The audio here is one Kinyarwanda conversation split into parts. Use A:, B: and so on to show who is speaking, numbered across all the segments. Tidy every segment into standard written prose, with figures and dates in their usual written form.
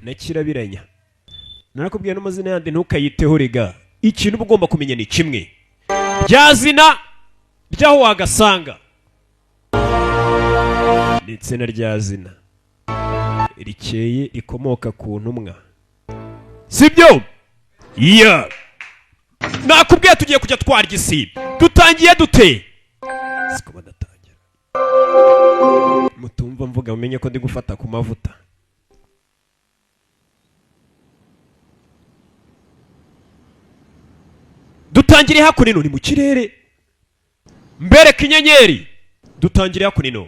A: na kirabiranya. Narakubwiye n'amazina yandi ntukayiteho rega. Ikintu uba ugomba kumenya ni kimwe. Rya zina ryaho wagasanga ndetse na rya zina rikeye rikomoka ku ntumwa, sibyo? Yeah. Nakubwiye tugiye kujya twarya isi. Dutangiye dute? Siko badatangira. Mutumva mvuga mumenye ko ndi gufata ku mavuta. Dutangire hakunino ni mu kirere. Mbereka inyenyeri. Dutangire hakunino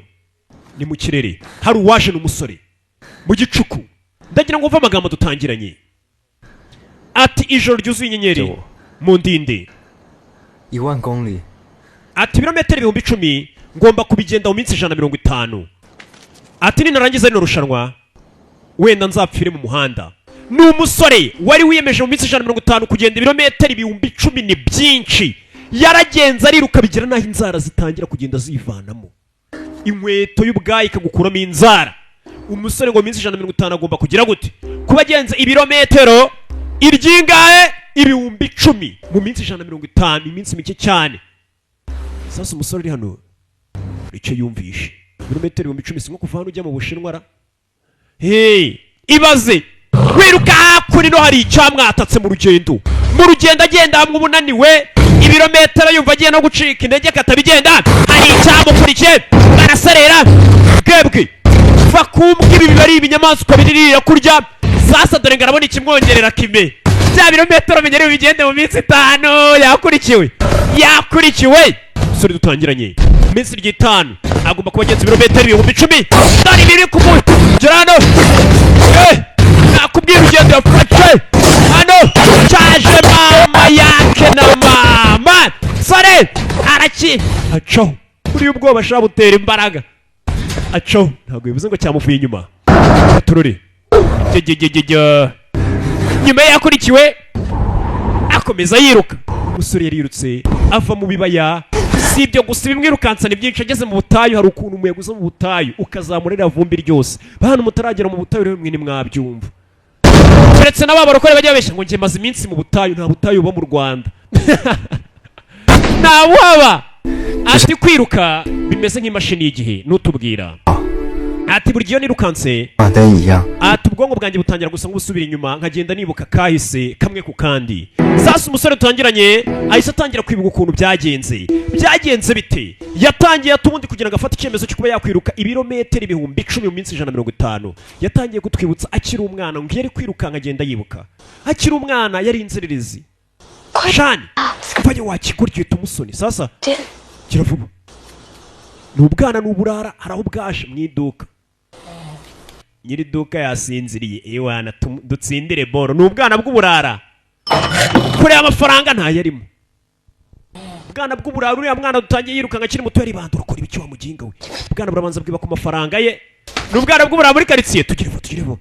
A: ni mu kirere. Hari uwaje n'umusore mu gicuku. Ndagira ngo mva amagambo dutangiranye. Ati ijoro ryuzuye inyenyeri mu ndinde.
B: 10000公里.
A: Ati ibirometero 10,000 ngomba kubigenda mu minsi 150. Ati ninarangiza rino rushanwa wenda nzapfire mu muhanda. Ni umusore wari wiyemeje mu minsi 150 kugenda ibirometero 10,000 ni byinshi. Yaragenza ariruka bigera naho inzara zitangira kugenda zivanamo. Inkweto y'ubwayi ikagukuramo inzara. Umusore ngo mu minsi 150 agomba kugira gute? Kuba agenza ibirometero iryingahe 10,000 mu minsi 150, iminsi mike cyane. Sasa umusore uri hano icyo yumvishe ibirometero 10,000 sinko kuva hano ujya mu Bushinwa ra. Hey, ibaze wiruka kuri no hari icyamwatatse mu rugendo. Mu rugendo agenda hamwe ubunaniwe ibirometero yumva agiye no gucika intege katabigenda. Hari icyamukurikiye baraserera bwebwe va kumbwa ibi bari ibinyamaswa biririra kurya. Sasa dore ngarabona ikimwongerera kime bya birometero menyere bigende mu minsi 5. Yakurikiwe sore dutangiranye minsi 5 agomba kubagenza ibirometero 10,000 dari biri kumujyana. Nakubwira urugendo yafashe hano cyaje mama yake na mama sore araki aco kuri ubwoba ashaka butera imbaraga aco ntabwo bivuze ngo cyamuvuye inyuma. Turore nyuma yakurikiwe akomeza yiruka. Umusore yarirutse ava mu bibaya. Si ibyo gusa bimwirukansa ni byinshi. Ageze mu butayu hari ukuntu umuyaga uza mu butayu ukazamurira vumbi ryose. Bantu mutaragera mu butayu rero mwe nimwabyumva. Uretse n'ababarokore bajya babeshya ngo ngiye maze iminsi mu butayu. Nta butayu buba mu Rwanda. Nta waba. Ati kwiruka bimeze nk'imashini y'igihe nutubwira. Ati buryo nirukanse ati ubwonko bwanjye butangira gusa ngusubira inyuma nkagenda nibuka kahise kamwe ku kandi. Sasa umusore tutangiranye ahise atangira kwibuka ukuntu byagenze bite. Yatangiye atubundi kugira ngo afate icyemezo cyo kuba yakwiruka ibirometero 10,000 mu minsi 150. Yatangiye kutwibutsa akiri umwana ngo yari kwiruka nkagenda yibuka akiri umwana yari inzererezi. Shani vaye wakigurye tumusoni. Sasa kiravuba n'ubwana n'uburara haraho bwaje mu iduka. Nyiri duka yasinziriye ewana dutsindire boro. N'ubwana bw'uburara kure amafaranga nta yarimo. Ubwana bw'uburara uriya mwana dutangiye yiruka ngakiri muto yari bandura kuri biki wa muginga we. Ubwana burabanza bwiba ku mafaranga ye. N'ubwana bw'uburara muri quartier tugireho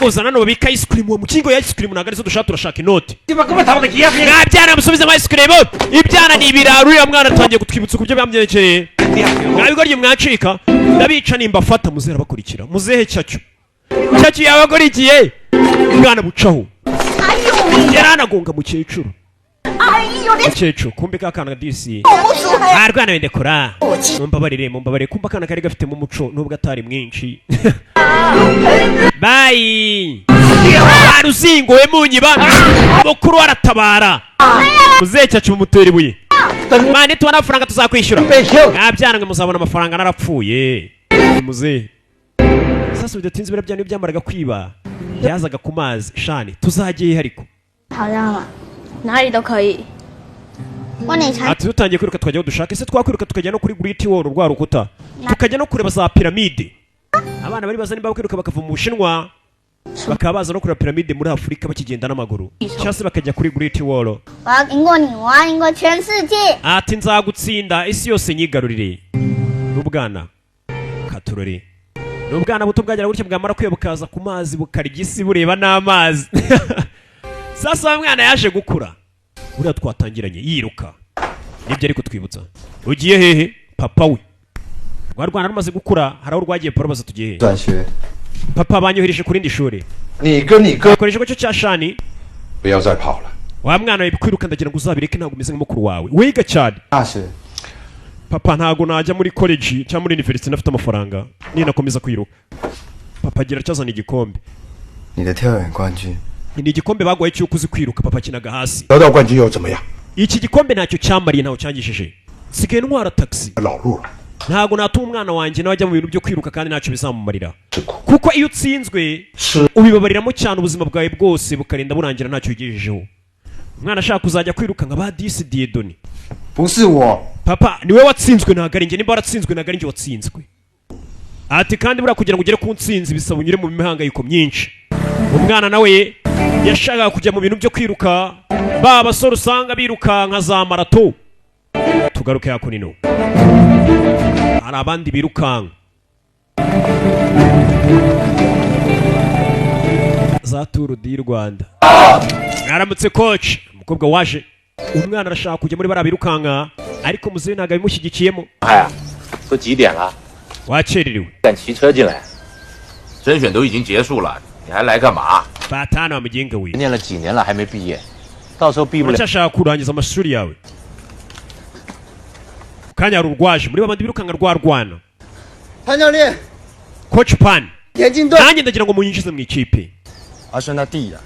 A: uzana no babika ice cream wa mukingo ya ice cream nagari zo dushaka turashaka inoti. Nabyana musubiza ama ice cream. Ibyana ni ibiraru ya mwana atangiye gutwibutsa kubyo byamyerekeye. Nabigorye mwacika ndabica nimba fata muzera bakurikira. Muzehe cyacyo yabagorikiye mwana bucaho. Yaranagonga mukecuru. Mukecuru kumbe kakana disi. Arwana wende kora. Mumbabarire kumba kana kari gafite mu muco nubwo atari mwinshi. Bye. Aruzingo emunyiba abokuru aratabara. Muzehe cyacyo mutera ibuye. Mane tubona amafaranga tuzakwishyura. Nabyana ngo muzabona amafaranga narapfuye. Muzehe. Sasa bidatinze birabyana byamaraga kwiba. Yazaga ku mazi. Shani tuzagiye ariko.
C: 好样了，哪里都可以。我哪才
A: Ati dutangiye kwiruka tukajya dushaka ese twakwiruka tukajya no kuri Great Wall rwa rukuta. Tukajya no kureba za piramide. Abana bari bazani bakwiruka bakava mu Bushinwa. Bakabaza no kureba piramide muri Afrika bakigenda n'amaguru. Cyase bakajya kuri Great Wall.
C: 我要赢过你，我要赢过全世界。
A: Ati nzagutsinda isi yose nyigarurire. N'ubwana katurore. N'ubwana buto bwagera gutya bwamara kwebukaza ku mazi bukarya isi bureba n'amazi. Sasa mwana yaje gukura. Uriya twatangiranye yiruka. Nibyo ariko twibutsa. Ugiye hehe? Papa we. Rwa Rwanda rumaze gukura haraho rwagiye poro baza tugiye. Papa banyohereje kuri ndi shuri.
D: 你跟你哥
A: akoresha icyo cya shani
D: 不要再跑了。
A: wa mwana we kwiruka ndagira ngo uzabireke ntabwo umeze nk'umukuru wawe wiga cyane
B: 大学
A: papa ntabwo najya muri college cyangwa muri university nafite amafaranga ninakomeza kwiruka papa agira cyazana igikombe
B: 你的跳远冠军
A: ni igikombe bagwaye cy'uko uzi kwiruka papa akinaga hasi
D: 得到冠军又怎么样？
A: iki gikombe ntacyo cyamariye ntaho cyangishije sigaye ntwara taxi
D: 老路了，
A: ntabwo natuma umwana wanjye nawe ajya mu bintu byo kwiruka kandi ntacyo bizamumarira
D: 吃苦。
A: kuko iyo utsinzwe
D: 是
A: ubibabariramo cyane ubuzima bwawe bwose bukarinda burangira ntacyo ugejejeho umwana ashaka kuzajya kwiruka nka ba disi diyedoni
B: 不是我，
A: papa niwe watsinzwe ntabwo ari njye nimba waratsinzwe ntabwo ari njye watsinzwe ati kandi buriya kugira ngo ugere ku ntsinzi bisaba unyure mu mihangayiko myinshi umwana nawe yashakaga kujya mu bintu byo kwiruka ba basore usanga biruka nka za marato tugaruke hakunino hari abandi birukanka za turu di Rwanda mwaramutse coach umukobwa waje umwana arashaka kujya muri bariya birukanka ariko muzehe ntabwo abimushyigikiyemo
E: 哎呀，都几点了？
A: wakererewe
E: 敢骑车进来？甄选都已经结束了，你还来干嘛？
A: batana wamugenga we
E: 念了几年了还没毕业，到时候毕不了。
A: uracyashaka kurangiza amashuri yawe kanya hari urwaje muri babandi birukanka rwarwana
B: 潘教练，
A: coach pan
B: 田径队，
A: nanjye ndagira ngo munyinjize mu ikipe
B: 阿轩他弟呀、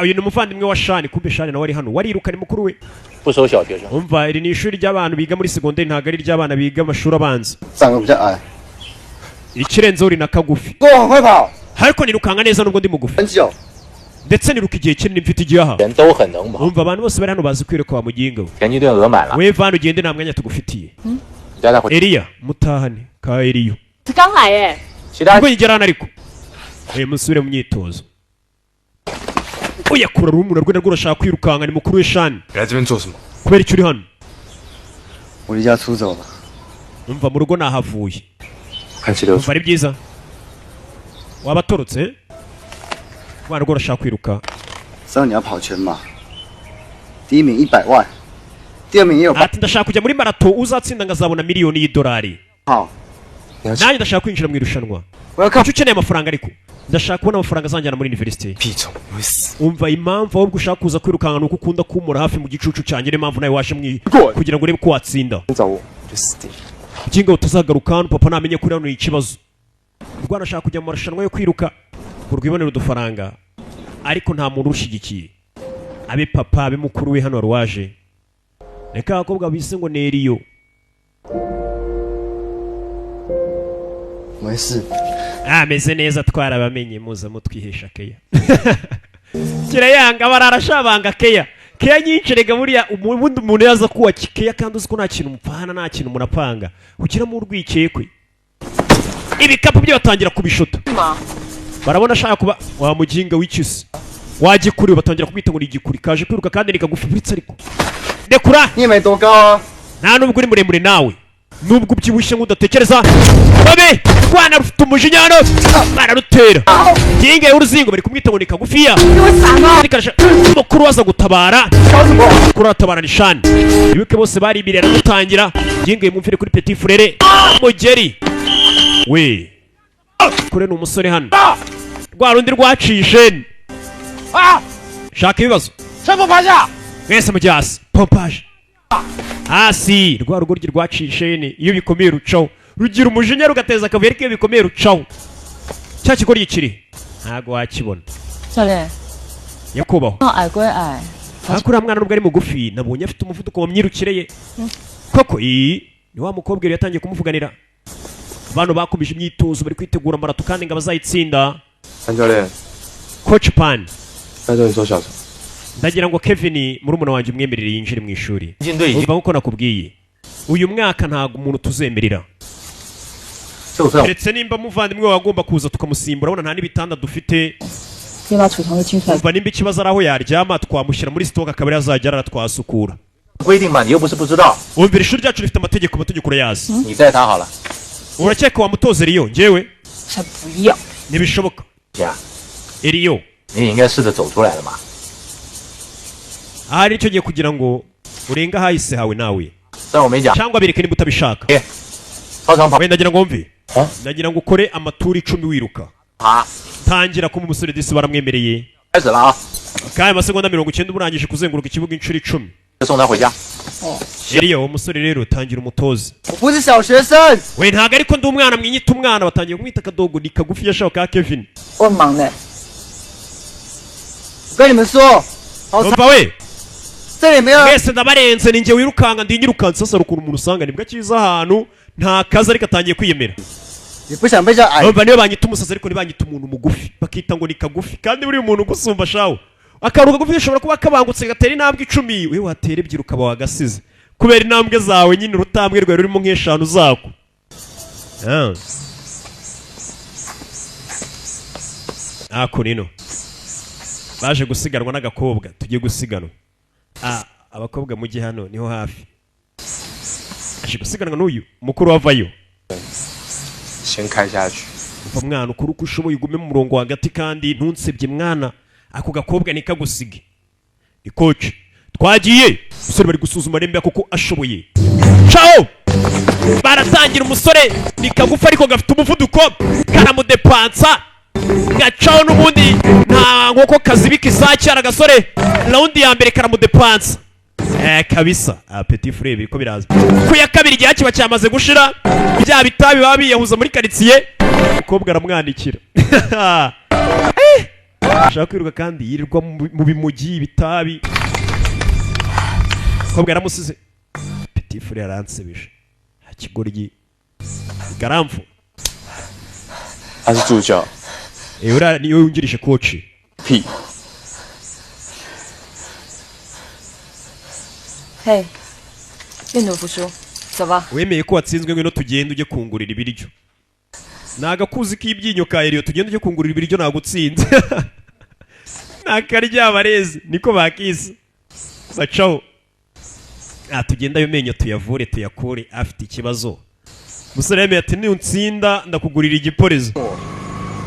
A: uyu ni umuvandimwe wa shani kumbe shani nawe ari hano wariruka ni mukuru we
E: 不收小学生。
A: umva iri ni ishuri ry'abantu biga muri segonderi ntabwo ari iry'abana biga amashuri abanza
B: 长得比较矮，
A: ikirenzeho uri na kagufi
B: 跟我很会跑，
A: ariko nirukanka neza nubwo ndi mugufi
B: 很久。
A: ndetse niruka igihe kinini mfite igihaha
E: 人都很能跑，
A: umva abantu bose bari hano bazi kwiruka wa muginga we
E: 田径队额满了，
A: we vana ugende nta mwanya tugufitiye
E: 你带他回去。
A: eliya mutahane ka eliyo
C: 他刚来耶，
E: 其他
A: ubwo yigera hano ariko musubire mu myitozo uyakura rumuna rwe narwo urashaka kwirukanka ni mukuru we shani
D: 你来这边做什么？
A: kubera icyo uri hano
B: 我离家出走了，
A: umva mu rugo nahavuye
D: 看齐流出
A: umva ari byiza waba atorotse rwana rwo urashaka kwiruka
B: 知道你要跑全马，第一名100万，第二名也有8
A: ati ndashaka kujya muri marato uzatsinda ngazabona miliyoni y'idolari
B: 好，
A: nanjye ndashaka kwinjira mu irushanwa
B: 我要靠
A: icyo ukeneye amafaranga ariko ndashaka kubona amafaranga azanjyana muri university
B: 屁虫，我会死。
A: umva impamvu ahubwo ushaka kuza kwirukanka ni uko ukunda kumura hafi mu gicucu cyanjye niyo mpamvu nawe waje kugira ngo urebe ko watsinda
B: 你找我，我就死定了。
A: ukinga utazagaruka hano papa namenye ko hano ni ikibazo rwana ashaka kujya mu marushanwa yo kwiruka ngo rwibonere udufaranga ariko nta muntu urushyigikiye abe papa abe mukuru we hano wari waje reka abakobwa bise ngo ni Eliyo
B: 没事，
A: ameze neza twarabamenye muza mutwihesha keya kirayanga bararashabanga keya keya nyinshi rega buriya ubundi umuntu yaza kuwa keya kandi uzi ko nta kintu mupfana nta kintu munapanga ukiramo urwikekwe ibikapu byo batangira kubishota barabona ashaka kuba wa muginga w'icyusi wagikuri batangira kubita ngo ni igikuri kaje kwiruka kandi nikagufuburitse ariko dekura
B: 你也没多高啊。
A: nta nubwo uri muremure nawe nubwo ubyibushye nk'udatekereza babe rwana rufite umujinya hano bararutera nginga y'uruzingo bari kumwita ngo ni kagufiya mukuru waza gutabara mukuru aratabara ni shani ibuke bose bari imbere aramutangira nginga yimwumvire kuri petit frere mugeri we kure ni umusore hano rwa rundi rwaciye isheni shaka ibibazo mwese mujye hasi pompaje hasi rwa rugoryi rwaciye isheni iyo bikomeye rucaho rugira umujinya rugateza akavuyo ariko iyo bikomeye rucaho cya kigoryi kiri ntago wakibona
F: 教练，
A: nyakubahwa
F: 矮归矮，
A: ariko uriya mwana nubwo ari mugufi nabonye afite umuvuduko mu myirukire ye koko iyi ni wa mukobwa yari yatangiye kumuvuganira abantu bakomeje imyitozo bari kwitegura marato kandi ngo abazayitsinda
D: 潘教练，
A: coach pan
D: 在这里说小声。
A: ndagira ngo Kevin murumuna wanjye umwemerere yinjire mu ishuri
E: 田径队已经
A: umva nkuko nakubwiye uyu mwaka ntabwo umuntu tuzemerera
E: 就算
A: ndetse nimba muvandimwe wawe agomba kuza tukamusimbura urabona nta n'ibitanda dufite
F: 可以把储藏的清出来。
A: umva nimba ikibazo ari aho yaryama twamushyira muri sitoke akaba ariyo azajya aratwasukura
E: 规定嘛，你又不是不知道，
A: umvira ishuri ryacu rifite amategeko urayazi
E: 你带他好了。
A: urakeka wamutoza Eliyo njyewe
F: 才不要！
A: ntibishoboka
E: 姐，
A: Eliyo
E: 你也应该试着走出来了嘛。
A: ahari icyo gihe kugira ngo urenge ahahise hawe nawe
E: 虽然我没讲，
A: cyangwa bereke niba utabishaka
E: 操场跑
A: wenda ndagira ngo wumve
E: 啊，
A: ndagira ngo ukore amaturi 10 wiruka
E: 好，
A: tangira kuma umusore disi baramwemereye
E: 开始了啊！
A: kandi amasegonda 90 urangije kuzenguruka ikibuga inshuro 10
E: 送他回家。
A: Eliya uwo musore rero tangira umutoza
B: 我不是小学生，
A: we ntago ariko ndi umwana mwinyita umwana batangiye kumwita akadogo ni kagufi yashaka ka Kevin
F: 我很忙的。
B: 我跟你们说，好惨，
A: umva we
B: 这里没有人，
A: mwese ndabarenze ninjye wirukanga ndi nyirukanse sasa rukuntu umuntu usanga nibwo akiza ahantu nta kazi ariko atangiye kwiyemera
B: 也不想被叫矮，
A: umva niyo banyita umusazi ariko ntibanyita umuntu mugufi bakita ngo ni kagufi kandi buriya umuntu ugusumba shawo akantu kagufi gashobora kuba kabangutse gatera intambwe 10 we watera ebyiri ukaba wagasize kubera intambwe zawe nyine urutambwe rwawe rurimo nk'eshanu zako ako nino baje gusiganwa n'agakobwa tugiye gusiganwa abakobwa mujye hano niho hafi aje gusiganwa n'uyu mukuru wavayo
D: 先开下去。
A: umva mwana ukuri uko ushoboye ugume mu murongo hagati kandi ntunsebye mwana ako gakobwa nikagusige ikoci twagiye umusore bari gusuzuma rembe kuko ashoboye ciao baratangira umusore nikagufa ariko gafite umuvuduko karamudepansa gacaho n'ubundi nta nkoko kazibika isake aragasore raundi ya mbere karamudepansa kabisa petit frère biriko biraza ku ya kabiri igihe kiba cyamaze gushira bya bitabi baba biyahuza muri quartier umukobwa aramwandikira ashaka kwiruka kandi yirirwa mu bimugi bitabi umukobwa aramusize petit frère aransebije akigoryi garamfu
D: 他是助教。
A: ura niyo yungirije coach
D: 屁！
F: 嘿，愿赌服输，走吧。
A: wemeye ko watsinzwe ngwino tugende ujye kungurira ibiryo nagakuzi k'ibyinyo ka Eliyo tugende ujye kungurira ibiryo nagutsinze nakaryabareze niko bakise bacaho tugenda ayo menyo tuyavure tuyakure afite ikibazo musore yemeye ati niuntsinda ndakugurira igiporezo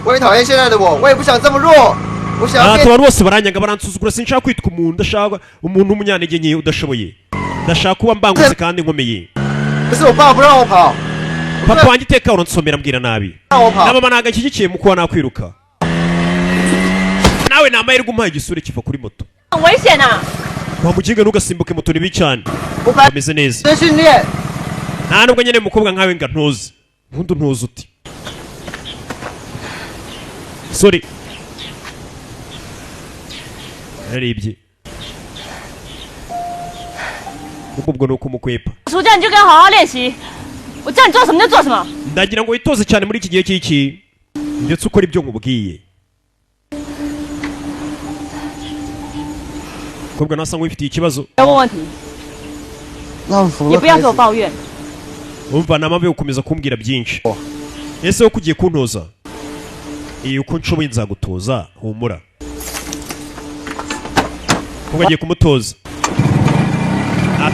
B: 我也讨厌现在的我，我也不想这么弱，我想要变。
A: abantu bose baranyaga baransuzugura sinshaka kwitwa umuntu ndashaka umuntu w'umunyantege nke udashoboye ndashaka kuba mbangutse kandi nkomeye
B: 可是我爸不让我跑，
A: papa wanjye iteka uransomera mbwira nabi
B: 让我跑。
A: na mama ntago ashyigikiye mu kuba nakwiruka nawe ni amahirwe umpaye igisure kiva kuri moto
F: 很危险啊！
A: wamuginga ntugasimbuke moto ni bibi cyane
B: 我白
A: ameze neza
B: 天训练，
A: nta nubwo nyine umukobwa nkawe nga ntuzi ubundi ntuzi uti sorry yaribye ubwo ni uko umukwepa
F: 暑假你就给我好好练习，我叫你做什么就做什么。
A: ndagira ngo witoze cyane muri iki gihe cy'iki ndetse ukora ibyo nkubwiye umukobwa nasa nk'ufitiye ikibazo
F: 不要问问题，
B: 让服
F: 也
B: 了
F: 不要
B: 孩
F: 给我
B: 子。
F: 抱怨。
A: umva nta mpamvu yo gukomeza kumbwira byinshi ese wowe ugiye kuntoza iyo uko nshoboye nzagutoza humura kuko agiye kumutoza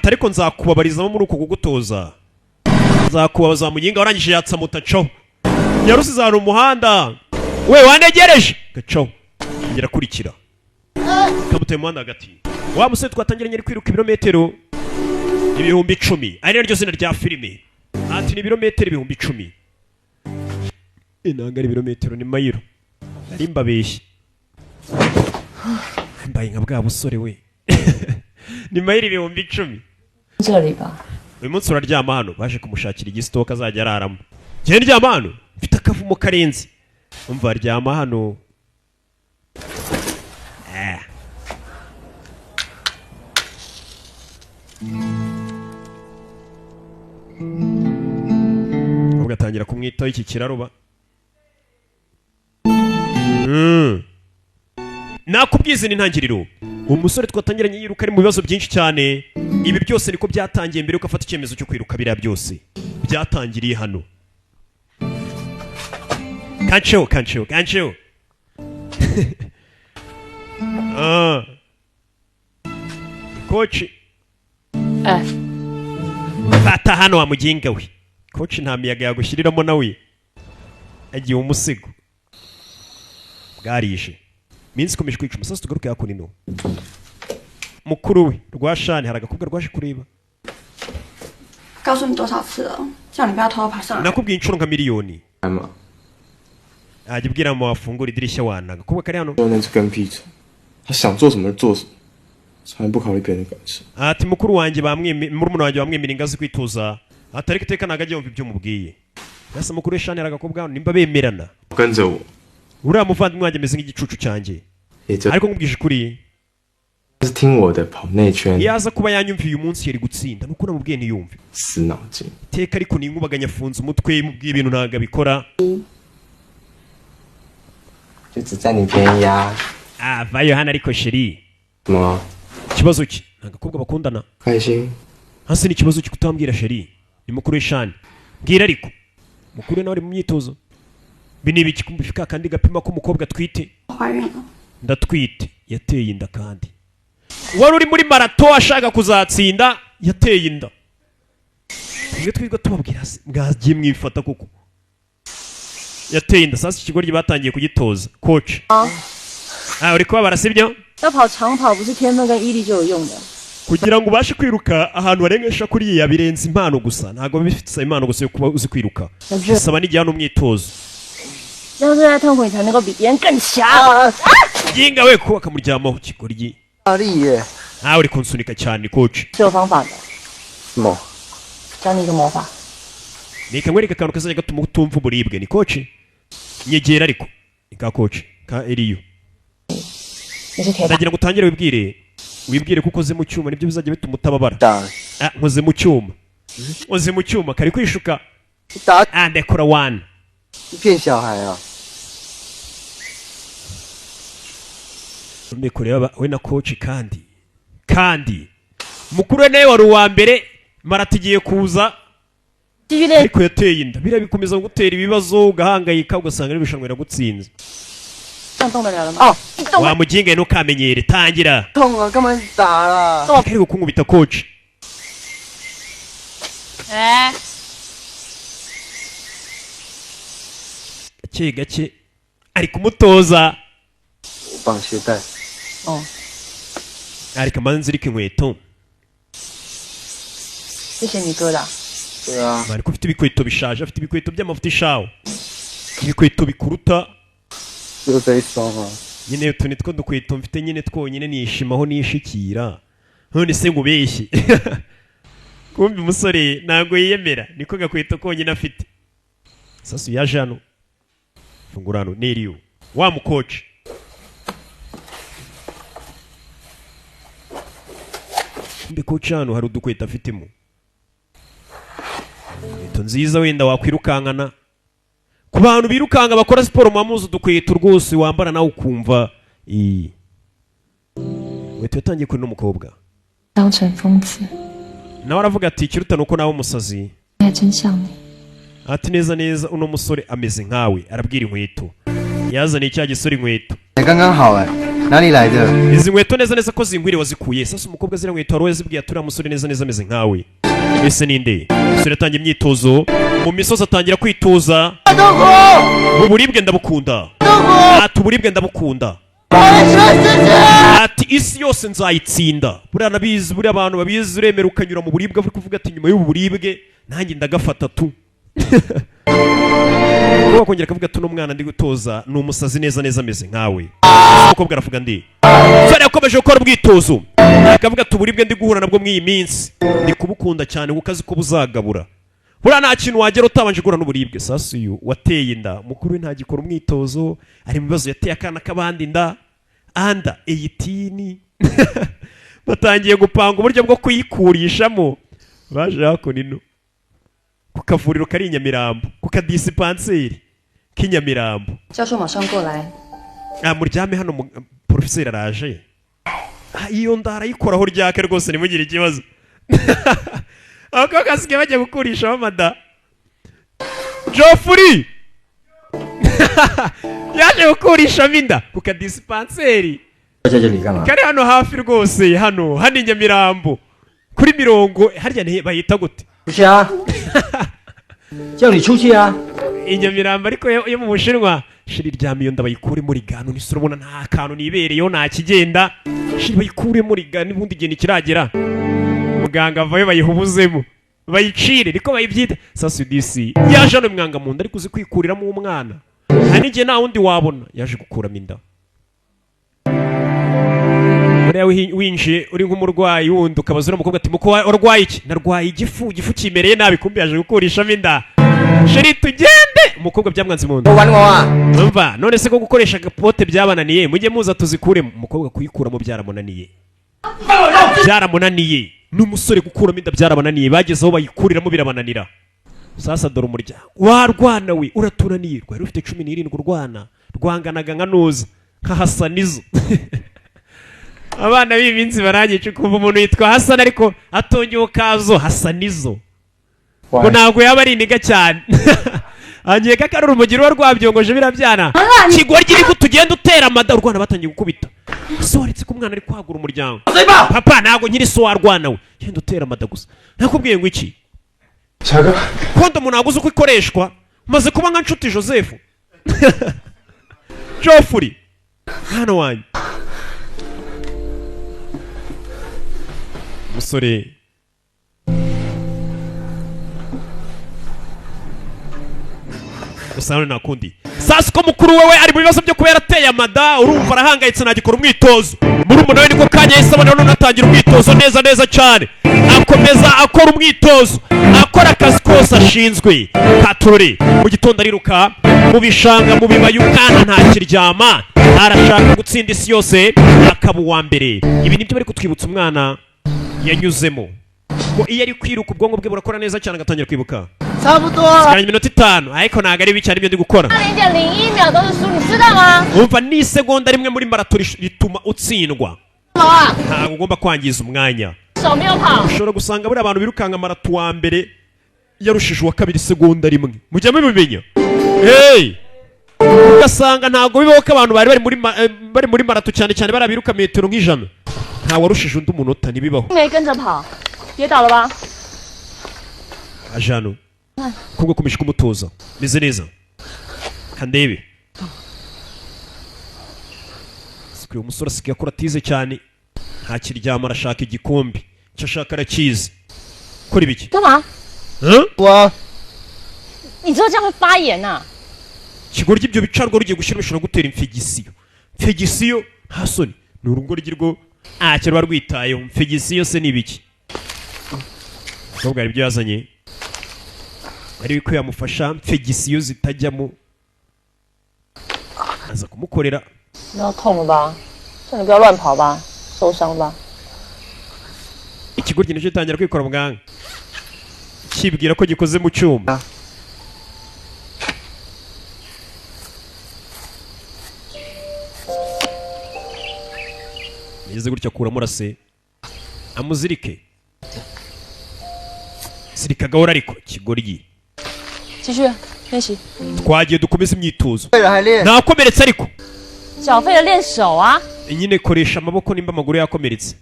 A: ariko nzakubabarizamo muri uko kugutoza nzakubabaza muginga warangije yatsa mutacaho yarusize ahantu umuhanda we wanegereje gacaho ngera kurikira kamuteye umuhanda hagati wa musore twatangiranye ari kwiruka ibirometero 10,000 ari naryo zina rya filime ati ni ibirometero 10,000 inanga ari ibirometero ni mayiro nari mbabeshye mbaye nka bwa busore we ni mayiro 10,000
F: 这里吧，
A: uyu munsi uraryama hano baje kumushakira igisitoka azajya araramo njye ndyama hano mfite akavumo karenze umva aryama hano ugatangira kumwitaho iki kiraruba nakubwize n'intangiriro umusore twatangiranye yiruka ari mu bibazo byinshi cyane ibi byose niko byatangiye mbere yuko afata icyemezo cyo kwiruka biriya byose byatangiriye hano kancheho koci
F: 哎，
A: fata hano wa muginga we koci nta miyaga yagushyiriramo nawe agiye umusigo bwarije minsi ikomeje kwica umusazi tugaruke hakuno mukuru we rwashani hari agakobwa rwaje kureba
C: 告诉你多少次了，叫你不要偷偷爬上来。
A: nakubwiye inshuro nka miliyoni
D: 来嘛，
A: ajya ubwira mama wafungura idirishya wana agakobwa kari hano
D: 说那是跟屁虫，他想做什么就做什么，从来不考虑别人的感受。
A: ati mukuru wanjye murumuna wanjye bamwemerera ingazi kwitoza atari guteka ntago ajya yumva ibyo mubwiye yasa mukuru w'ishani agakobwa nimba bemerana
D: 跟着我，
A: uriya muvandimwe wanjye ameze nk'igicucu cyanjye
D: 也就
A: ariko nkubwije ukuri
D: 是听我的跑内圈，
A: iyo aza kuba yanyumviye uyu munsi yari gutsinda nuko namubwiye ntiyumve
D: 死脑筋。
A: iteka ariko ninkubaganya afunze umutwe mubwiye ibintu ntabwo abikora
D: 就只占你便宜啊！
A: vayo hano ariko sheri
D: 什么？
A: ikibazo ki nta gakobwa bakundana
D: 开心？
A: hasi ni ikibazo cyo kutambwira sheri ni mukuru w'ishani mbwira ariko mukuru we nawe ari mu myitozo ibi ni ibiki kumva kandi gapima ko umukobwa atwite
C: 怀孕了。
A: ndatwite yateye inda kandi wari uri muri marato ashaka kuzatsinda yateye inda twe twiga tubabwira se mwagiye mwifata kuko yateye inda sasa ikigoryi batangiye kugitoza coach uri kubabara sibyo
F: 要跑长跑不是天分跟毅力就有用的。
A: kugira ngo ubashe kwiruka ahantu harengesha kuriya birenze impano gusa ntabwo bifite impano gusa yo kuba uzi kwiruka bisaba n'igihe n'umwitozo
F: 要是在痛苦，你才能够比别人更强。
A: yinga we kuba akamuryamaho ikigoryi
B: 大力耶！
A: nawe uri kunsunika cyane coach
F: 是有方法的，
B: 什么？
F: 教你一个魔法。
A: nika nkwereka akantu kazajya gatuma utumva uburibwe ni coach nyegera ariko ni ka coach ka Eliyo
F: 你是铁打，
A: ndagira ngo utangire wibwire kuko ukoze mu cyuma nibyo bizajya bituma utababara
B: 打
A: nkoze mu cyuma uzi mu cyuma kari kwishuka
B: 打
A: ndekora one
B: 骗小孩啊！
A: kureba we na coach kandi mukuru we nawe wari uwa mbere marata igiye kuza
F: 继续练。
A: ariko yateye inda biriya bikomeza gutera ibibazo ugahangayika ugasanga n'ibishangwe biragutsinze
F: 这样动得了了吗？哦，你动
A: wa muginga ntukamenyere tangira
B: 痛啊，干嘛打啦？
A: kari kunkubita coach
F: 哎，
A: gake gake ari kumutoza
B: 绑鞋带。
F: 哦，
A: ariko amanzi irika inkweto
F: 谢谢你哥的。
B: 对啊，
A: bari ko ufite ibikweto bishaje afite ibikweto by'amavuta ishawo ibikweto bikuruta
B: 就这一双啊。
A: nyine utu ni two dukweto mfite nyine twonyine nishimaho nishikira none se ngubeshye kumbi umusore ntabwo yiyemera niko gakweto konyine afite sasu yaje hano fungura hano Neriyo wa mukoci kumbi koci hano hari udukweto afitemo inkweto nziza wenda wakwirukankana ku bantu birukanga bakora siporo muhamuzi udukweto rwose wambara nawe ukumva inkweto yatangiye kuri n'umukobwa
G: 当成疯子，
A: nawe aravuga ati ikiruta nuko nawe umusazi
G: 还真像你。
A: ati neza neza uno musore ameze nkawe arabwira inkweto yazaniye cya gisore inkweto
B: 刚刚好哎，哪里来的？
A: izi nkweto neza neza ko zingwiriye wazikuye sasa umukobwa ziriya nkweto wari wazibwiye ati uriya musore neza neza ameze nkawe ese ninde umusore atangiye imyitozo mu misozi atangira kwitoza uburibwe ndabukunda ati uburibwe ndabukunda ati isi yose nzayitsinda buriya nabizi buriya abantu babizi uremera ukanyura mu buribwe uri kuvuga ati nyuma y'ubu buribwe nanjye ndagafata tu kuba kongera akavuga ati uno mwana ndi gutoza ni umusazi neza neza ameze nkawe umukobwa aravuga ndi umusore yakomeje gukora ubwitozo akavuga ati uburibwe ndi guhura nabwo mw'iyi minsi ndi kubukunda cyane kuko azi ko buzagabura buriya nta kintu wagera utabanje guhura n'uburibwe sasa uyu wateye inda mukuru we ntagikora umwitozo ari mu bibazo yateye akana k'abandi inda anda 18 batangiye gupanga uburyo bwo kuyikurishamo baje hakuno ino ku kavuriro kari Nyamirambo ku kadisipanseri k'inyamirambo
F: 教授马上过来。
A: muryame hano porofeseri araje iyo nda arayikoraho ryake rwose nimugire ikibazo abakobwa basigaye bajya gukurishaho amada Geoffrey yaje gukurishamo inda ku kadisipanseri
B: 在这里干嘛？
A: kari hano hafi rwose hano i Nyamirambo kuri mirongo harya bayita gute
B: 出去啊！叫你出去啊！
A: i Nyamirambo ariko yo mu Bushinwa shiri ryamiyo nda bayikure muri gano nisura ubona nta kantu nibereyeho nta kigenda shiri bayikure muri gano ubundi igihe kiragera muganga avayo bayihubuzemo bayicire niko bayibyita sasa DC yaje hano mwanga mu nda ariko uzi kwikuriramo umwana hari n'igihe nta wundi wabona yaje gukuramo inda. Uriya winjiye uri nk'umurwayi wundi ukabaza umukobwa ati muko urwaye iki? Narwaye igifu kimereye nabi, kumbi yaje gukurishamo inda. Sheri tugende, umukobwa byamwanze mu nda. Umva none se ko gukoresha gapote byabananiye mujye muza tuzikuremo. Umukobwa kuyikuramo byaramunaniye. Byaramunaniye n'umusore gukuramo inda byarabananiye, bageze aho bayikuriramo birabananira. Sasa dore umuryango warwana we uratunaniye, rwari rufite 17 urwana rwanganaga nka noza nka Hasanizo. Abana b'iminsi barangiye kumva umuntu yitwa Hasan ariko atongeye kazo Hasanizo ngo ntabwo yaba ari iniga cyane. Angiye kakarura umugiro rwabyongoje birabyana kigwa ryiri kutugenda utera amada urwana batangiye gukubita. Soritse ko umwana ari kwagura umuryango. Papa ntabwo nyiri so warwana we genda utera amada gusa. Nakubwiye ngo iki?
D: Chaga
A: Kondo umuntu aguze uko ikoreshwa maze kuba nka nshuti Joseph. Jofuri hano wanyu musore usana nakundi. Sasa ko mukuru wewe ari mu bibazo byo kubera ateye amada urumva arahangayitse nagikora umwitozo. Muri umuntu we niko kanya yisabana none atangira umwitozo neza cyane. Akomeza akora umwitozo, akora akazi kose ashinzwe. Katurore mu gitondo ariruka mu bishanga mu bibaye umwana nta kiryama, arashaka gutsinda isi yose akaba uwa mbere. Ibi nibyo bari kutwibutsa umwana yanyuzemo ko iyo ari kwiruka ubwonko bwe burakora neza cyane agatangira kwibuka. Siganye iminota 5 ariko ntago ari bicyane ibyo ndi gukora.
C: 0.01秒都是输，你知道吗？
A: Umva ni segonda rimwe muri marato rituma utsindwa. Ntabwo ugomba kwangiza umwanya.
C: 手没有跑。
A: Ushobora gusanga buri abantu birukanga marato wa mbere yarushije uwa kabiri segonda rimwe. Mujya mubimenya. Hey! Ugasanga ntabwo bibaho ko abantu bari muri marato cyane barabiruka metero nk'ijana. Nta warushije undi umunota ntibibaho.
C: 没跟着跑，跌倒了吧？
A: Ajano. Kubwo kumisha kumutoza. Meze neza. Kandebe. Sikwe umusore asigaye akora tize cyane. Nta kiryama arashaka igikombe. Icyo ashaka arakizi. Kora ibiki?
C: 干嘛？
B: 我
C: 你知道这样会发炎呐、
A: Kigoryi ibyo bicarwa rugiye gushyira bishobora gutera infegisiyo. Infegisiyo nta soni. Ni urugoryi rwo cyo barwitayeho. Infegisiyo se ni ibiki? Ubwo ari byo yazanye. Ari biko yamufasha infegisiyo zitajyamo. Aza kumukorera.
F: 你要痛了吧？叫你不要乱跑吧，受伤吧。
A: Ikigoryi nicyo gitangira kwikora muganga. Kibwira ko gikoze mu cyuma. Yeze gutya kuramo rase. Amuzirike. Sirika gahora ariko kigoryi.
F: 继续练习，
A: Twagiye dukomeza imyitozo.
B: 为了还练，
A: Nakomeretse ariko.
F: 缴费的练手啊。
A: Nyine koresha amaboko nimba amaguru yakomeretse.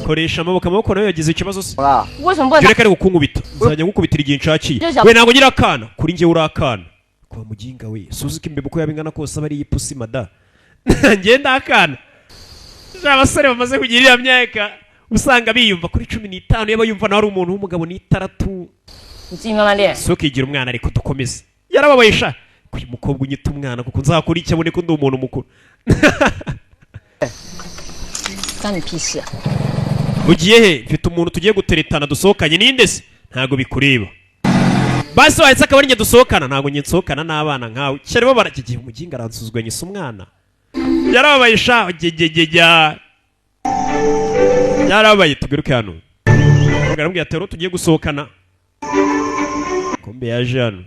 A: Koresha amaboko nayo yagize ikibazo se.
B: 好了，
F: 为什么不能
A: Jere kare gukungubita. Nzajya gukubitira igihe nshakiye. We ntabwo ngira akana. Kuri njye urakana. Kwa muginga we. Suzuki imbe buko yabingana kose abari ipusi mada. Ngenda akana. Abasore bamaze kugirira myaka usanga biyumva kuri 15 yaba yumva na ari umuntu w'umugabo ni 3.
F: 你自己慢慢练。
A: Soke igira umwana ariko dukomeze. Yarababayisha. Kuyi mukobwa unyita umwana kuko nzakora iki abone ko ndi umuntu mukuru.
F: 关你屁事啊！
A: Ugiye he? Mfite umuntu tugiye guteretana dusohokanye ninde se? Ntago bikureba. Basi wahise akaba ari dusohokana ntago nsohokana n'abana nkawe. Cyari bo barakigiye umuginga aransuzuganya isa umwana. Yarababayisha gegegejya. Yarabaye tugaruke hano. Ngarambye atero tugiye gusohokana. Kombe yaje hano.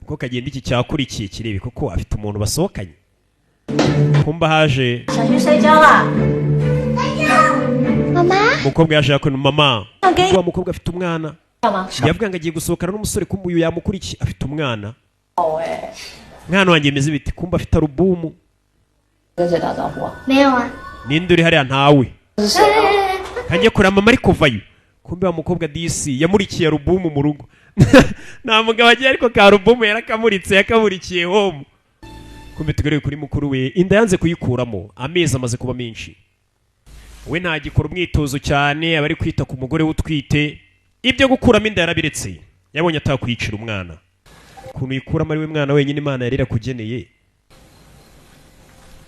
A: Ko kagenda iki cyakurikiye kirebe koko afite umuntu basohokanye. Kumba haje
C: 想去睡觉了。妈妈，
A: umukobwa yaje yakora mama.
C: 要给
A: Wa mukobwa afite umwana.
C: 干嘛？
A: Yavuga ngo agiye gusohokana n'umusore kumba uyu yamukurikiye afite umwana.
F: 好哎，
A: Mwana wanjye meze biti kumba afite alubumu.
F: 跟谁打招呼啊？
C: 没有啊。
A: Ninde uri hariya ntawe.
F: 这是谁啊？
A: Kanjye kura mama ari kuvayo. Kumbe wa mukobwa DC yamurikiye alubumu mu rugo. Nta mugabo agiye ariko ka alubumu yarakamuritse yakamurikiye home. Kumbe tugaruye kuri mukuru we inda yanze kuyikuramo amezi amaze kuba menshi. We ntagikora umwitozo cyane abari kwita ku mugore utwite ibyo gukuramo inda yarabiretse yabonye atakwicira umwana ukuntu yikuramo ari we mwana wenyine Imana yari irakugeneye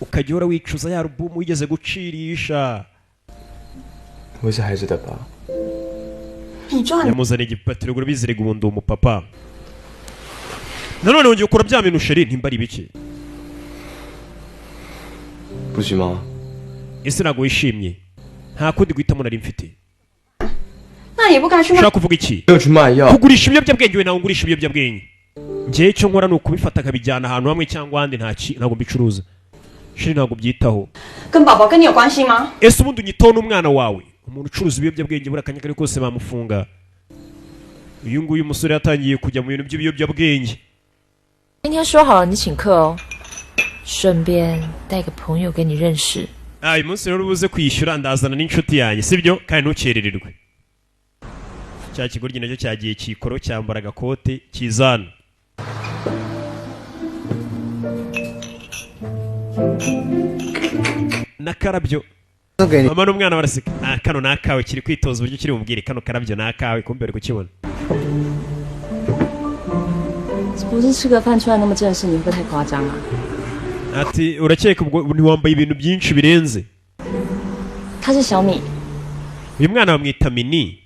A: ukajya uhora wicuza ya alubumu wigeze gucirisha
D: 我是孩子的爸。
A: yamuzaniye igipapuro ngo bizirega ubundi umupapa nanone wongeye ukora bya bintu sheri ntimba ari bike
D: 不许吗？
A: ese ntabwo wishimye nta kundi guhitamo nari mfite
F: 那也不该去卖。
A: ushaka kuvuga iki
D: 没有去卖药，
A: kugurisha ibiyobyabwenge we nawe ngurisha ibiyobyabwenge njyewe icyo nkora ni ukubifata akabijyana ahantu hamwe cyangwa ahandi ntabwo mbicuruza sheri ntabwo byitaho
F: 跟宝宝跟你有关系吗？
A: ese ubundi unyitaho n'umwana wawe umuntu ucuruza ibiyobyabwenge buri akanya kari kose bamufunga uyu nguyu umusore yatangiye kujya mu bintu by'ibiyobyabwenge
F: 今天说好了你请客哦，顺便带个朋友给你认识。
A: uyu munsi rero ubuze kwishyura ndazana n'inshuti yanjye sibyo kandi ntukerererwe cya kigoryi nacyo cyagiye kikoro cyambara agakote kizana n'akarabyo mama n'umwana baraseka kano ni akawe kiri kwitoza uburyo kiri bumubwire kano karabyo ni akawe kumbe bari kukibona
F: 不是吃个饭出来那么正式，你会不会太夸张啊？
A: ati urakeka ubwo ntiwambaye ibintu byinshi birenze
F: 他是小米，
A: uyu mwana bamwita mini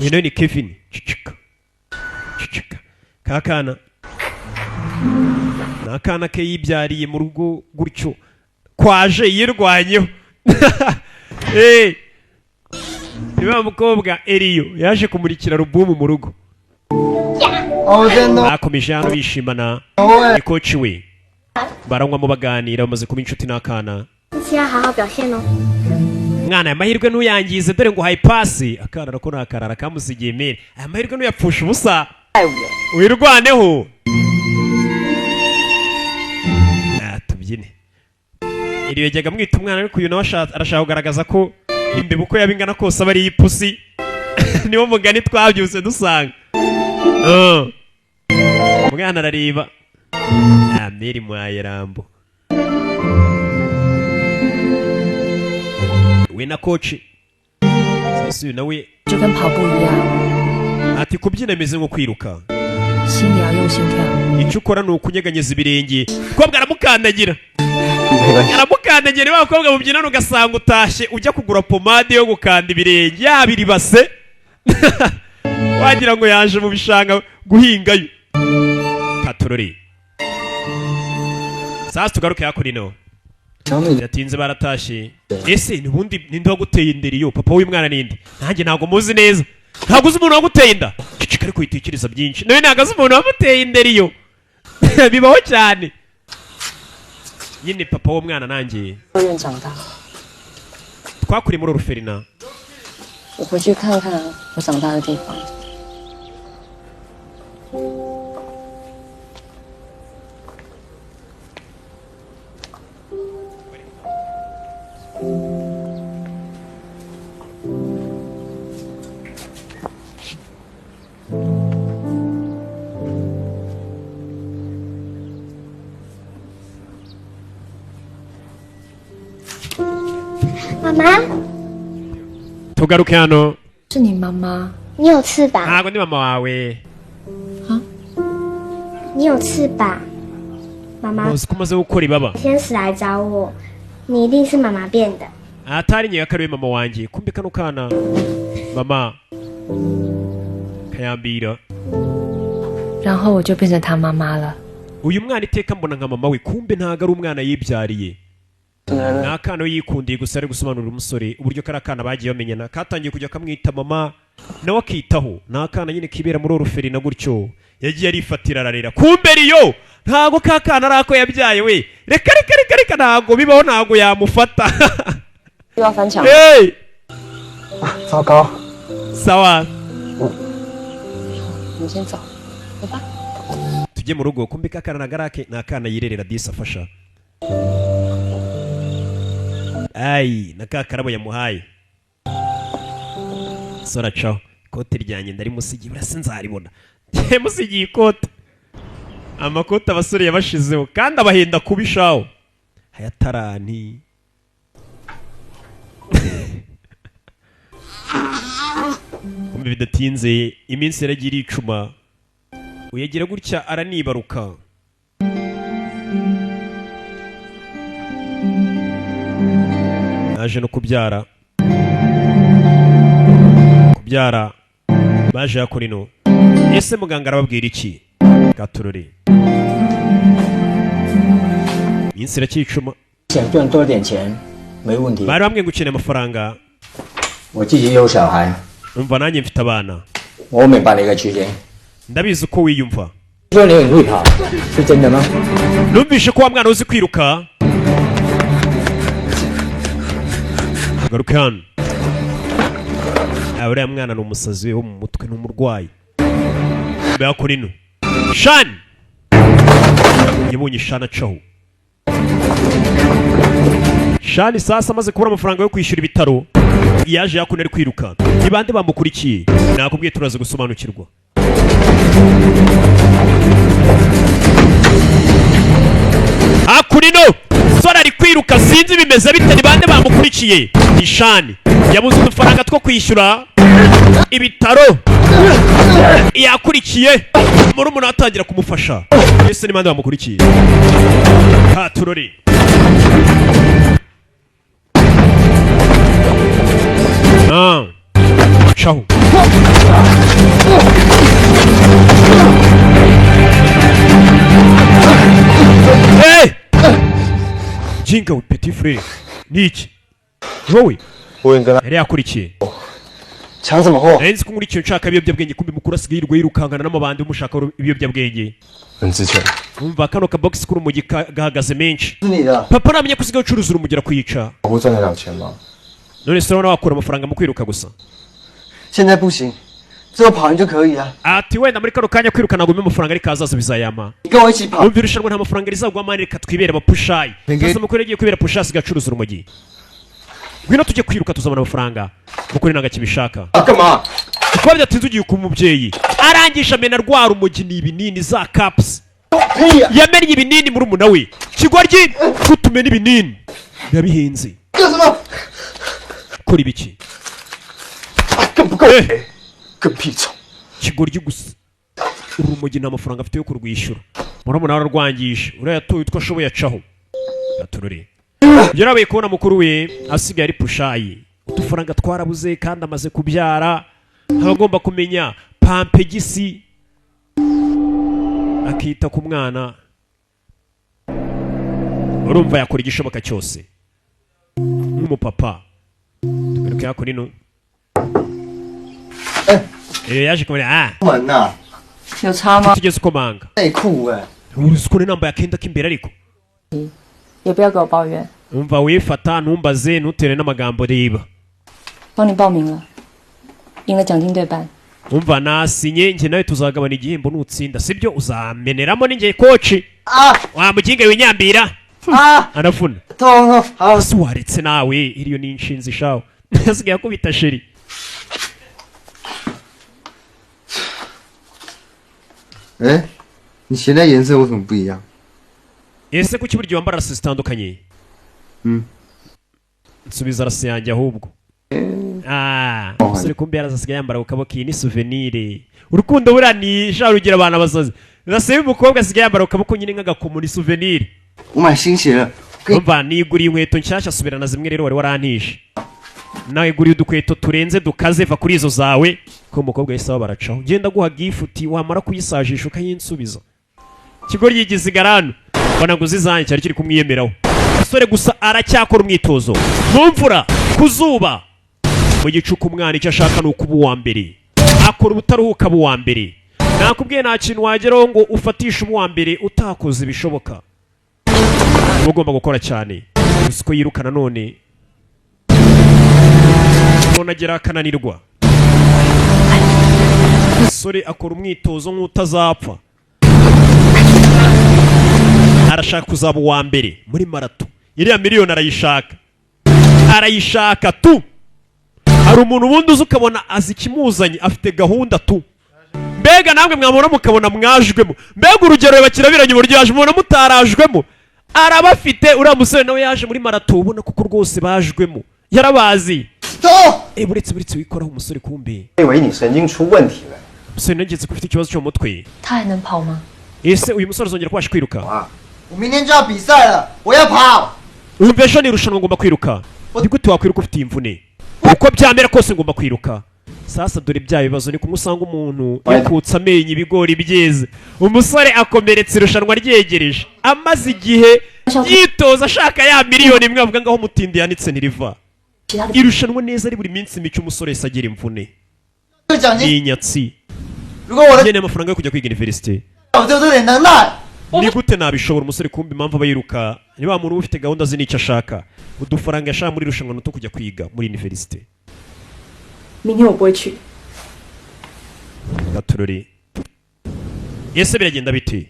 A: uyu nawe ni Kevin cicika cicika kakana ni akana ke yibyariye mu rugo gutyo kwaje yirwanyeho ni wa mukobwa Eliyo yaje kumurikira alubumu mu rugo bakomeje hano bishimana ni koci we baranywamo baganira bamaze kuba inshuti n'akana
C: 是要好好表现哦。
A: mwana aya mahirwe ntuyangize dore ngo uhaye pasi akana nako ni akarara kamusigiye mere aya mahirwe ntuyapfusha ubusa wirwaneho tubyine iri yajyaga mwita umwana ariko uyu nawe arashaka kugaragaza ko imbeba uko yaba ingana kose aba ari iy'ipusi niwo mugani twabyutse dusanga umwana arareba meri mwaye rambo we na koci sasa uyu nawe
F: 就跟跑步一样，
A: ati kubyina bimeze nko kwiruka
F: 心也要用心跳。
A: icyo ukora ni ukunyeganyeza ibirenge umukobwa aramukandagira aramukandagira niba abakobwa mubyinana ugasanga utashye ujya kugura pomade yo gukanda ibirenge yabira ibase wagira ngo yaje mu bishanga guhingayo katorori sasa tugaruke hakuri no yatinze baratashye ese nubundi ninde waguteye inderi yo papa w'umwana ninde nanjye ntabwo muzi neza ntabwo uzi umuntu waguteye inda cicika ariko yitekereza byinshi nawe ntabwo azi umuntu wamuteye inderi yo bibaho cyane nyine papa w'umwana nanjye
F: 幼儿园长大，
A: twakuriye muri Oruferina
F: 我回去看看我长大的地方。
C: 妈妈，
A: tugaruke hano
F: 是你妈妈？
C: 你有翅膀，
A: ntabwo ndi mama wawe
C: 你有翅膀。妈妈，
A: uzi ko umaze gukora ibaba
C: 天使来找我，你一定是妈妈变的。
A: atari nyega ko ari we mama wanjye kumbe kano kana mama kayambira
F: 然后我就变成他妈妈了。
A: uyu mwana iteka mbona nka mama we kumbe ntago ari umwana yibyariye ni akana yikundiye gusa ari gusobanurira umusore uburyo kari akana bagiye bamenyana katangiye kujya kamwita mama nawe akitaho ni akana nyine kibera muri Oruferina gutyo yagiye arifatira ararera kumbe riyo ntago kakana ari ako yabyaye we reka reka reka reka ntago bibaho ntago yamufata
F: 又要翻墙。
A: hey!
B: 糟糕，
A: sawa
F: 我们先走，走吧。
A: tujye mu rugo kumbe kakana na garake ni akana yirerera disi afasha ayi na ka karabo yamuhaye sora caho ikote ryanjye ndari musigiye burasa nzaribona musigiye ikote amakote abasore yabashizeho kandi abahenda kubishaho hayatarani kumbe bidatinze iminsi yaragira icuma uyagira gutya aranibaruka. Naje no kubyara baje yakora ino. Ese muganga arababwira iki? Gaturore iminsi iracyicuma.
H: 想赚多点钱没问题。
A: bari bamwe gukeneye amafaranga.
H: 我自己有小孩，
A: umva nanjye mfite abana.
H: 我明白你嘅處境。
A: ndabizi uko wiyumva.
H: 说你很會跑，是真的嗎？
A: numvishe ko wa mwana uzi kwiruka. garuka hano. uriya mwana ni umusazi wo mu mutwe, ni umurwayi. yakora ino. Shani yabonye Shani acaho. Shani sasa amaze kubura amafaranga yo kwishyura ibitaro yaje yakuna ari kwiruka. Ni bande bamukurikiye? Nakubwiye turaza gusobanukirwa. Hakurino sora ari kwiruka sinzi bimeze bite. Ni bande bamukurikiye? Ni Shani yabuze udufaranga two kwishyura ibitaro. Yakurikiye muri umuntu atangira kumufasha. Ese ni bande bamukurikiye? Turore ciao. Hey! Jinga petit frère. Niki? Wowe? Yari yakurikiye.
B: 抢什么货？
A: Nzi ko nkurikiye nshaka ibiyobyabwenge kumbe mukuru asigaye yirukangana n'amabandi umushaka ibiyobyabwenge.
D: 很值钱。
A: umva kano ka box kuri umugi gahagaze menshi.
B: 是你的。
A: Papa namenye ko usigaye ucuruza urumugera kwica.
D: 我会赚得了钱吗？
A: None se urabona wakura amafaranga mu kwiruka gusa?
B: 现在不行，只有跑完就可以了。
A: Ati wenda muri kano kanya kwiruka nagumye amafaranga ariko azaza bizayama.
B: 你跟我一起跑。
A: Umva irushanwa nta mafaranga rizagwa mani reka twibere abapushayi. Sasa mukuru yagiye kwibera pushayi asigaye acuruza urumogi. Ngwino tujye kwiruka tuzabona amafaranga. Mukuru ntago akibishaka.
D: 干嘛？
A: Kuba byatinze ugiye ku mubyeyi. Arangisha mena rwa rumogi ni ibinini za caps. Yamenye ibinini muri umuna we. Kigoryi kutumena ibinini. Yabihenze.
B: 干什么？
A: Kora ibiki?
D: 更不够，更屁虫。
A: Kigoryi gusa. Urumogi nta mafaranga afite yo kurwishyura. Murabona ararwangisha. Uriya yatoye utwo ashoboye acaho. Gaturore. Yarabaye kubona mukuru we asigaye ari pushayi. Udufaranga twarabuze kandi amaze kubyara. Agomba kumenya pampegisi akita ku mwana. Urumva yakora igishoboka cyose nk'umupapa. Tugaruke yakora ino. Yaje kumenya
B: 门呐，
F: 有差吗？
A: tugeze ukomanga.
B: 内裤哎。
A: Uruzi ko nambaye akenda k'imbere ariko.
F: 也不要给我抱怨，
A: Umva wifata ntumbaze ntutere n'amagambo reba.
F: 帮你报名了，赢了奖金对半。
A: Umva nasinye njye nawe tuzagabana igihembo nutsinda sibyo uzameneramo ninjye koci. Wa muginga winyambira. Anafuna.
B: 痛痛，好。
A: Ese waretse nawe iriyo ni inshinzi shawo. Asigaye akubita sheri.
B: 哎，你鞋的颜色为什么不一样？
A: Ese kuki buryo wambara rasi zitandukanye? Nsubiza rasi yanjye ahubwo. Umusore kumbe yarazasigaye yambara ku kaboko iyi ni souvenir. Urukundo burani sha rugira abana basazi. Rasi y'umukobwa asigaye yambara ku kaboko nyine nk'agakomo ni souvenir.
B: 我买新鞋了。
A: Umva niguriye inkweto nshyashya subirana zimwe rero wari warantishe. Nawe guriye udukweto turenze dukaze va kuri izo zawe ko umukobwa yise baracaho. Genda guha gifuti wamara kuyisajisha ukayinsubiza. Kigo ryigize garano. Bona ngo zizanye cyari kiri kumwiyemeraho. Sore gusa aracyakora umwitozo. Mu mvura kuzuba. Mu gicuku umwana icyo ashaka ni ukuba uwa mbere. Akora ubutaruhuka bu wa mbere. Nakubwiye nta kintu wageraho ngo ufatishe uwa mbere utakoze bishoboka. Ugomba gukora cyane. Usiko yirukana none. None agera akananirwa. Sore akora umwitozo nk'utazapfa. Arashaka kuzaba uwa mbere muri marato. Iriya miliyoni arayishaka. Arayishaka tu. Hari umuntu ubundi uzi ukabona azi ikimuzanye afite gahunda tu. Mbega namwe mwabona mukabona mwajwemo. Mbega urugero bakirabiranye uburyo yaje mubona mutarajwemo. Arabafite uriya musore nawe yaje muri marato ubona kuko rwose bajwemo. Yarabazi.
B: 走。
A: buretse wikoraho umusore kumbi
H: 以为你神经出问题了。
A: umusore nageze ko ufite ikibazo cyo mu mutwe
F: 他还能跑吗？
A: ese uyu musore azongera kubasha kwiruka
B: 我明天就要比赛了，我要跑。
A: wumva ejo nirushanwa ngomba kwiruka ni gute wakwiruka ufite iyi mvune uko byamera kose ngomba kwiruka sasa dore bya bibazo ni kumwe usanga umuntu yakutse amenyo ibigori byeze umusore akomeretse irushanwa ryegereje amaze igihe yitoza ashaka ya miliyoni imwe avuga ngaho mutindi yanitse ntiriva irushanwa neza ari buri minsi mike umusore wese agira imvune ni inyatsi nkeneye amafaranga yo kujya kwiga universite ni gute nabishobora umusore kumbi impamvu aba yiruka niba muntu ufite gahunda ze n'icyo ashaka udufaranga yashaka muri irushanwa nuto kujya kwiga muri universite
F: 明天我不会去。
A: gaturori ese biragenda bite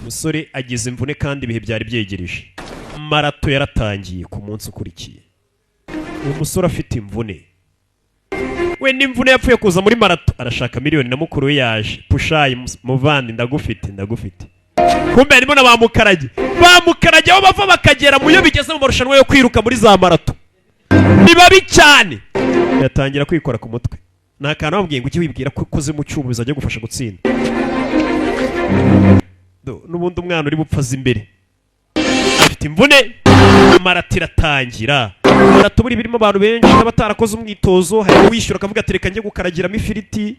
A: umusore agize imvune kandi ibihe byari byegereje marato yaratangiye ku munsi ukurikiye uwo musore afite imvune we n'imvune yapfuye kuza muri marato arashaka miliyoni na mukuru we yaje pushayi muvandi ndagufite kumbe harimo na bamukarage aho bava bakagera mu yo bigeze mu marushanwa yo kwiruka muri za marato ni babi cyane yatangira kwikora ku mutwe nta kantu bamubwiye ngo ujye wibwira ko ukoze mu cyuma bizajya gufasha gutsinda n'ubundi umwana uri bupfaza imbere afite imvune marato iratangira marato buri birimo abantu benshi n'abatarakoze umwitozo harimo wishyura akavuga ati reka njye gukaragiramo ifiriti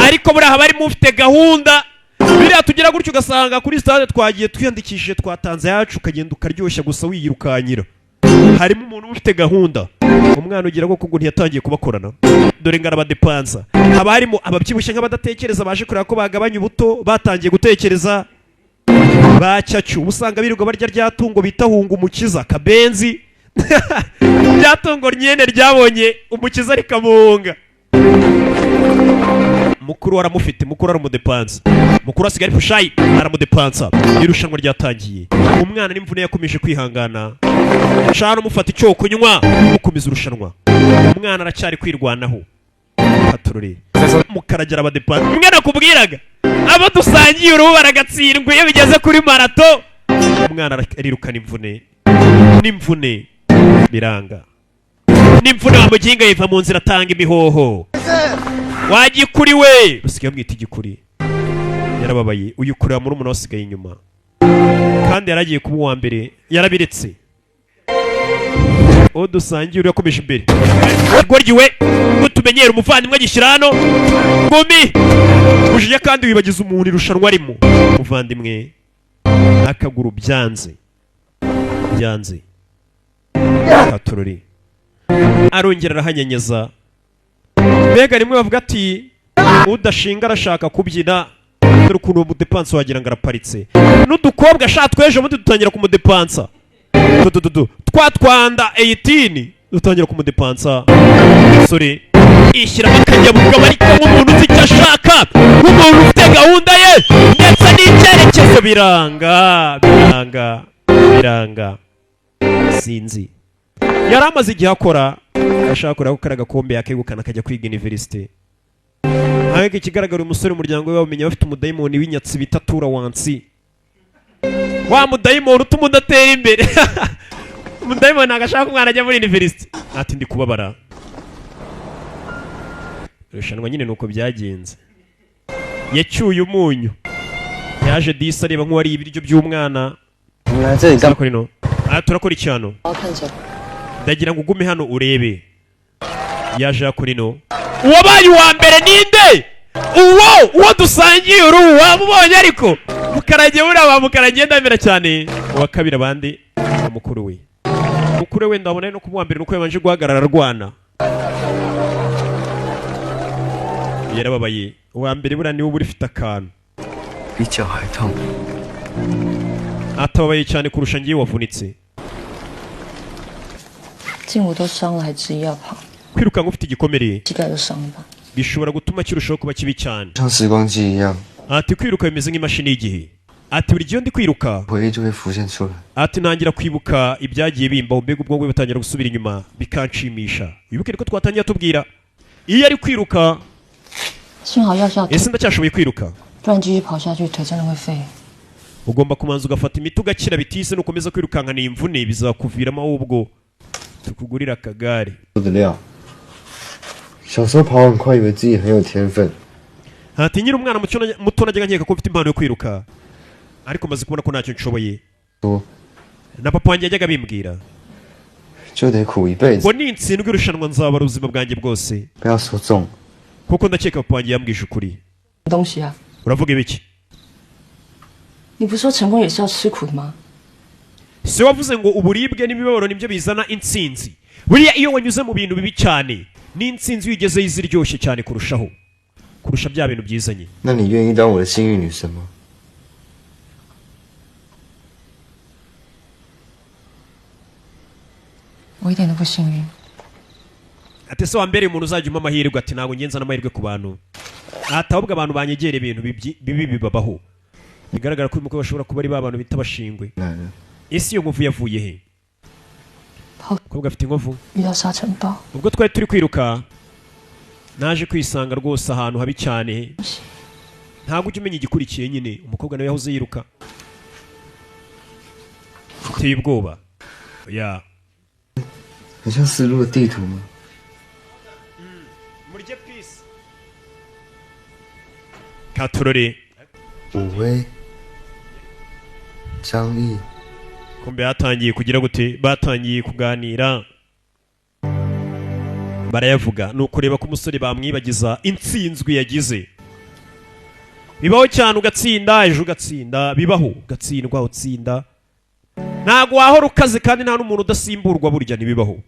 A: ariko buriya haba harimo ufite gahunda biriya tugira gutyo ugasanga kuri stade twagiye twiyandikishije twatanze yacu ukagenda ukaryoshya gusa wiyirukanyira harimo umuntu ufite gahunda umwana ugira ngo kubwo ntiyatangiye kubakorana dore ngo arabadepansa haba harimo ababyibushye nk'abadatekereza baje kureba ko bagabanya ubuto batangiye gutekereza bacyacu usanga birirwa barya rya tungo bita hunga umukiza kabenzi rya tungo nyene ryabonye umukiza rikamuhunga mukuru aramufite mukuru aramudepansa mukuru asigaye pushayi aramudepansa irushanwa ryatangiye umwana n'imvune yakomeje kwihangana shano mufata icyo kunywa mukomeza urushanwa umwana aracyari kwirwanaho haturure mukaragera abadepansa umwana kubwiraga abo dusangiye uruhu baragatsindwa iyo bigeze kuri marato umwana arirukana n'imvune biranga n'imvune wa muginga yiva mu nzira atanga imihoho wagikuri we basigaye bamwita igikuri yarababaye uyikurira muri umuntu wasigaye inyuma kandi yaragiye kuba uwa mbere yarabiretse uwo dusangiye uri yakomeje imbere rworyiwe ngo tumenyere umuvandimwe agishyira hano ngumi ujiya kandi wibagiza umuntu irushanwa arimo umuvandimwe akaguru byanze katurori arongera arahanyenyeza mbega rimwe bavuga ati udashinga arashaka kubyina dore ukuntu uwo mudepansa wagira ngo araparitse n'udukobwa ashaka twejo bundi dutangira kumudepansa twatwanda 18 dutangira kumudepansa sore ishyiramo akanyabugabo ariko nk'umuntu uzi icyo ashaka nk'umuntu ufite gahunda ye ndetse n'icyerekezo biranga sinzi yari amaze igihe akora ashaka kureba ko kari agakombe yakegukana akajya kwiga universite ariko ikigaragara umusore umuryango we bamenya bafite umudayimoni w'inyatsi bita tura wansi wa mudayimoni utuma udatera imbere umudayimoni ntabwo ashaka umwana ajya muri universite ati ndi kubabara irushanwa nyine nuko byagenze yacyuye umunyu yaje disi areba nk'uwariye ibiryo by'umwana turakora icyano ndagira ngo ugume hano urebe yaje akora ino uwabaye uwa mbere ninde uwo dusangiye uruhu wamubonye ariko mukaragiye buriya mukaragiye ndamera cyane uwa kabiri abandi wa mukuru we ndabona no kuba uwa mbere nuko yabanje guhagarara arwana yarababaye uwa mbere buriya niwe uba urifite akantu atababaye cyane kurusha ngiye wavunitse
G: 筋我都伤了，还执意要跑，
A: kwirukanka ufite igikomere
G: 膝盖都伤了吧？
A: bishobora gutuma kirushaho kuba kibi cyane
B: 像时光机一样，
A: ati kwiruka bimeze nk'imashini y'igihe ati buri gihe ndi kwiruka
B: 回忆就会浮现出来。
A: ati ntangira kwibuka ibyagiye bimbaho mbega ubwonko butangira gusubira inyuma bikanshimisha wibuke ko twatangiye tubwira iyo ari kwiruka
G: 幸好药效，
A: ese ndacyashoboye kwiruka
G: 不然继续跑下去腿真的会废。
A: ugomba kumanza ugafata imiti ugakira bitise nukomeza kwirukankana imvune bizakuviramo ahubwo tukugurira akagare
B: 的料。小时候跑很快，以为自己很有天分。
A: ati nyiri umwana muto najyaga nkeka ko mfite impano yo kwiruka ariko maze kubona ko ntacyo nshoboye
B: 说
A: na papa wanjye yajyaga bimbwira
B: 就得苦一辈子
A: ngo，nintsindwa irushanwa nzabara ubuzima bwanjye bwose
B: 不要说中。
A: kuko ndakeka papa wanjye yambwije ukuri
G: 东西啊，
A: uravuga ibiki
G: 你不是说成功也是要吃苦的吗？
A: se wavuze ngo uburibwe n'imibabaro nibyo bizana intsinzi buriya iyo wanyuze mu bintu bibi cyane n'intsinzi wigezeho iziryoshye cyane kurushaho kurusha bya bintu byizanye
B: 那你愿意当我的幸运女神吗？
G: 我一点都不幸运。
A: ati se wambereye umuntu uzajya umpa amahirwe ati ntabwo ngenza n'amahirwe ku bantu ati ahubwo abantu banyegera ibintu bibi bibabaho bigaragara ko uyu mukobwa bashobora kuba ari ba bantu bita abashingwe
B: 男人，
A: ese iyo nkovu yavuye he
G: 跑
A: umukobwa afite inkovu
G: 遇到沙尘暴，
A: ubwo twari turi kwiruka naje kwisanga rwose ahantu habi cyane ntabwo ujya umenya igikurikiye nyine umukobwa nawe yahoze yiruka uteye ubwoba ya
B: 很像丝路的地图吗？
A: murye peace katurore
B: 武威、张毅，
A: kumbe batangiye kugira gute batangiye kuganira barayavuga ni ukureba ko umusore bamwibagiza intsinzwi yagize bibaho cyane ugatsinda ejo ugatsinda bibaho ugatsindwa utsinda ntabwo wahora ukaze kandi nta n'umuntu udasimburwa burya ntibibaho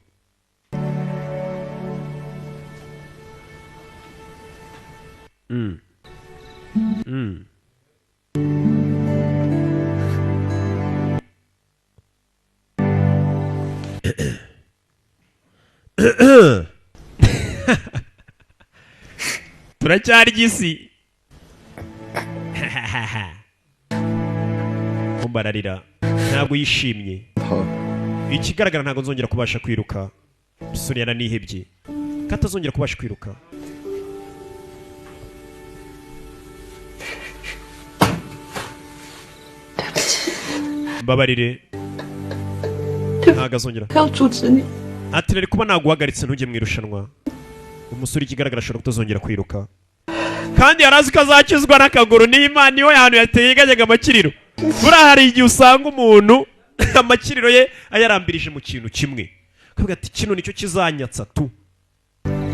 A: turacyari igisi umbararira ntabwo yishimye
B: 跑
A: ikigaragara ntabwo nzongera kubasha kwiruka umusore yaranihebye ko atazongera kubasha kwiruka mbabarire ntabwo azongera
G: 要阻止你。
A: ati rero kuba naguhagaritse ntujye mu irushanwa umusore ikigaragara ashobora kutazongera kwiruka kandi yari azi ko azakizwa n'akaguru n'imana niho hantu yateganyaga amakiriro buriya hari igihe usanga umuntu amakiriro ye ayarambirije mu kintu kimwe akavuga ati kino nicyo kizanyatsa tu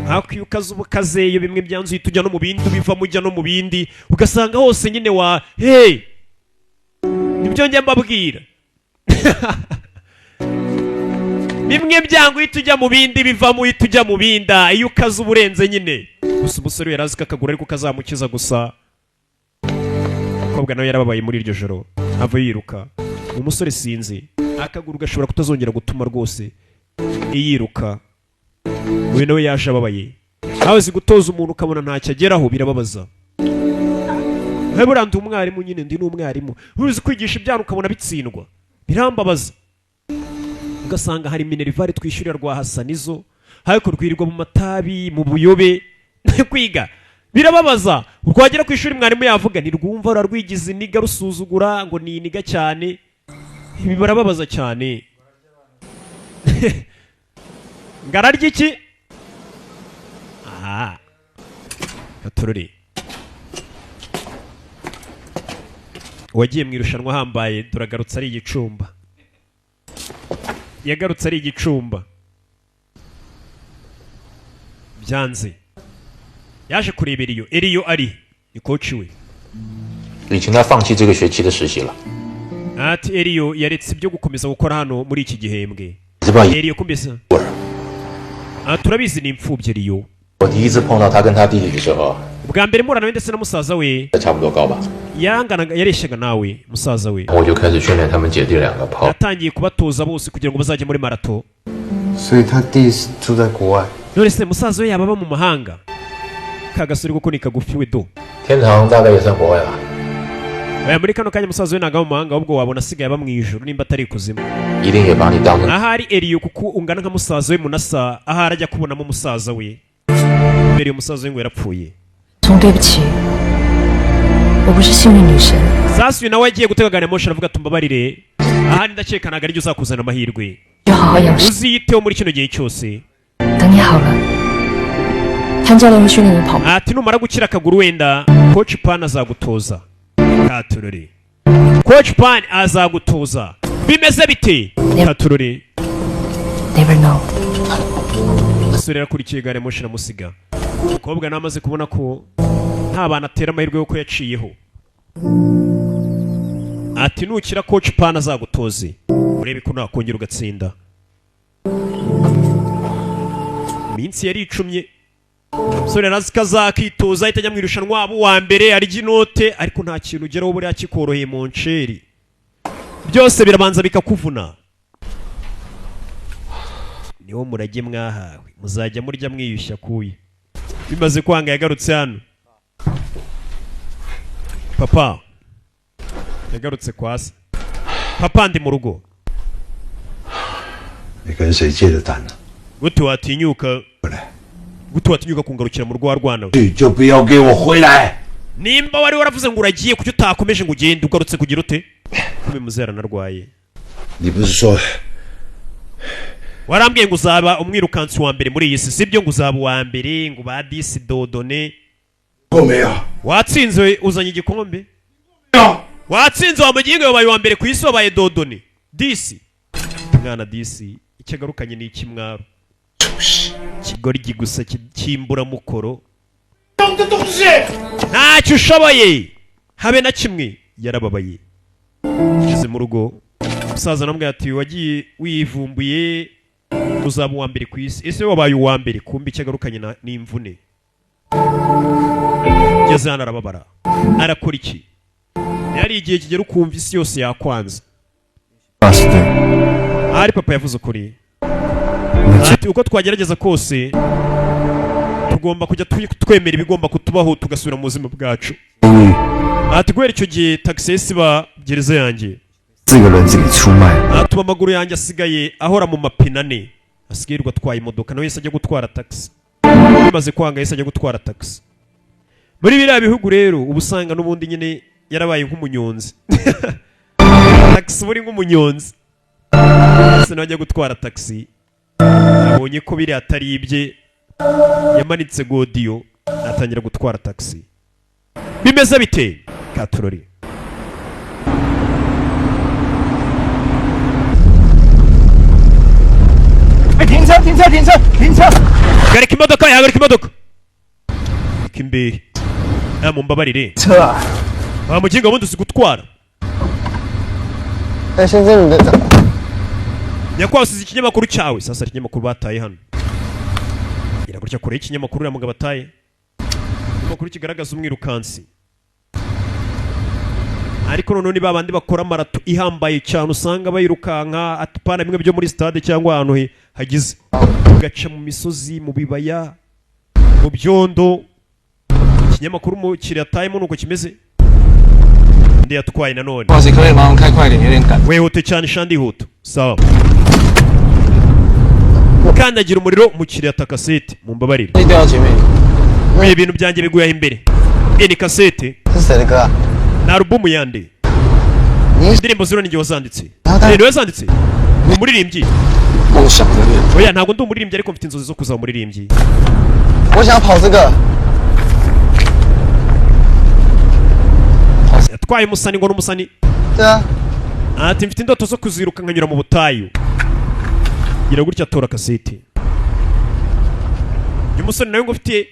A: hakwiye ukaza ubukazeyo bimwe byanzuye tujya no mu bindi ubivamo ujya no mu bindi ugasanga hose nyine wa hey nibyo njya mbabwira bimwe byangu uhita ujya mu bindi bivamo uhita ujya mu binda iyo ukaze uburenze nyine gusa umusore yari azi ko akaguru ariko kazamukiza gusa umukobwa nawe yarababaye muri iryo joro ava yiruka umusore sinzi akaguru gashobora kutazongera gutuma rwose yiruka uyu nawe yaje ababaye nawe uzi gutoza umuntu ukabona ntacyo ageraho birababaza buriya ndi umwarimu nyine ndi n'umwarimu uzi kwigisha ibyana ukabona bitsindwa birambabaza ugasanga hari minerivare twishyurira rwa hasanizo ariko rwirirwa mu matabi mu buyobe kwiga birababaza rwagera ku ishuri mwarimu yavuga ntirwumva rurarwigiza iniga rusuzugura ngo ni iniga cyane ibi barababaza cyane ngararya iki aha gatorore uwagiye mu irushanwa ahambaye turagarutse ari igicumba yagarutse ari igicumba byanze yaje kurebera Eriyo ari ni coach we
E: 李晴他放弃这个学期的实习了。
A: ati Eriyo yaretse ibyo gukomeza gukora hano muri iki gihembwe Eriyo kumbesa turabizi ni imfubyi Eriyo
E: 我第一次碰到他跟他弟弟的时候，
A: bwa mbere murana we ndetse na musaza we
E: 差不多高吧，
A: yanganaga yareshyaga nawe musaza we
E: 我就开始训练他们姐弟两个跑。
A: yatangiye kubatoza bose kugira ngo bazajye muri marato
B: 所以他弟是住在国外。
A: none se musaza we yaba aba mu mahanga kagasuri kuko ni kagufi we do
E: 天堂大概也算国外吧，
A: aya muri kano kanya musaza we ntago aba mu mahanga ahubwo wabona asigaye aba mu ijuru nimba atari ikuzimu
E: 一定也把你当成
A: ahari Eriyo kuko ungana nka musaza we munasa ahari ajya kubonamo musaza we mbere umusaza we ngo yarapfuye
F: 总对不起，我不是幸运女神。
A: sasa uyu nawe agiye gutega gari ya moshi aravuga ati mbabarire ahari ndakeka ntabwo aribyo uzakuzana amahirwe
F: 就好好养生。
A: uziyiteho muri kino gihe cyose.
F: 等你好了，潘教练会训练你跑步。
A: ati numara gukira akaguru wenda coach Pan azagutoza. Katurore. Coach Pan azagutoza. Bimeze bite? Katurore.
F: Never know.
A: Umusore yakurikiye gare moshi na musiga. Umukobwa namaze kubona ko nta bana atera amahirwe yo ko yaciyeho. Ati nukira coach Pan azagutoze. Urebe ko nakongera ugatsinda. Minsi yari icumye. Umusore arazika azakitoza ahita ajya mu irushanwa abo wa mbere arya inote ariko nta kintu ugeraho buriya kikoroheye mu nceri. Byose birabanza bikakuvuna. Niwo murage mwahawe muzajya murya mwiyushya kuye. Bimaze kwanga yagarutse hano. Papa yagarutse kwasi. Papa ndi mu rugo.
I: 你跟谁借的单呢？
A: Gute watinyuka
I: 回来，
A: gute watinyuka kungarukira mu rugo rwana.
I: 去就不要给我回来。
A: Nimba wari waravuze ngo uragiye kuki utakomeje ngo ugende ugarutse kugira ute? Kume muzera narwaye.
I: 你不是说
A: Warambwiye ngo uzaba umwirukansi wa mbere muri iyi si sibyo ngo uzaba wa mbere ngo ba disi dodone.
I: 过没有？
A: Watsinze uzanye igikombe?
I: 没有。
A: Watsinze wa mugingo wabaye wa mbere ku isi wabaye dodone. Disi. Mwana disi icyagarukanye ni ikimwaro. Kigoryi gusa kimbura mukoro. Ntacyo ushoboye habe na kimwe yarababaye. Ngeze mu rugo umusaza namwe ati wagiye wivumbuye uzaba uwa mbere ku isi. Ese wabaye uwa mbere kumbi icyagarukanye n'imvune. Ngeze hano arababara. Arakora iki? Yari igihe kigera ukumva isi yose yakwanza. Ari papa yavuze ukuri. Ati uko twagerageza kose tugomba kujya twemera ibigomba kutubaho tugasubira mu buzima bwacu. Ati guhera icyo gihe taxi ba gereza yanjye.
B: 4个轮子给出卖。
A: Atuma amaguru yanjye asigaye ahora mu mapine ane. Asigaye atwaye imodoka nawe yese ajya gutwara taxi. Bimaze kwanga yese ajya gutwara taxi. Muri biriya bihugu rero ubusanga n'ubundi nyine yarabaye nk'umunyonzi. Taxi buri nk'umunyonzi. Ese najya gutwara taxi. Abonye ko biri atari ibye yamanitse godiyo atangira gutwara taxi. Bimeze bite? Katurori. Garika imodoka yahagarika imodoka. Kimbe. Mumbabarire. Mugingo wundi uzi gutwara.
B: 哎，先生，你在这。
A: Nyakwasize ikinyamakuru cyawe. Sasa ikinyamakuru bataye hano. Iragurya kure ikinyamakuru ya mugabo bataye. Ikinyamakuru kigaragaza umwirukansi. Ariko none babandi bakora marato ihambaye cyane usanga bayirukanka atupana bimwe byo muri stade cyangwa ahantu hagize. Ugaca mu misozi mu bibaya mu byondo. Ikinyamakuru mu kiratayemo nuko kimeze. Ndi yatwaye nanone. Wihute cyane shandi huto. Sawa. Kandagira umuriro mukiriya ta kasete mumbabarire. Mwe ibintu byanjye biguye imbere. Ni kasete. Na album yande. Indirimbo zero ninjye wazanditse. Ni wazanditse. Umuririmbyi. Oya ntabwo ndi umuririmbyi ariko mfite inzozi zo kuzaba umuririmbyi.
B: 我想跑这个。
A: Yatwaye umusani ngo n'umusani. Ati mfite indoto zo kuziruka nkanyura mu butayu. Gira gutya atora kasete. Umusoni nawe ngo ufite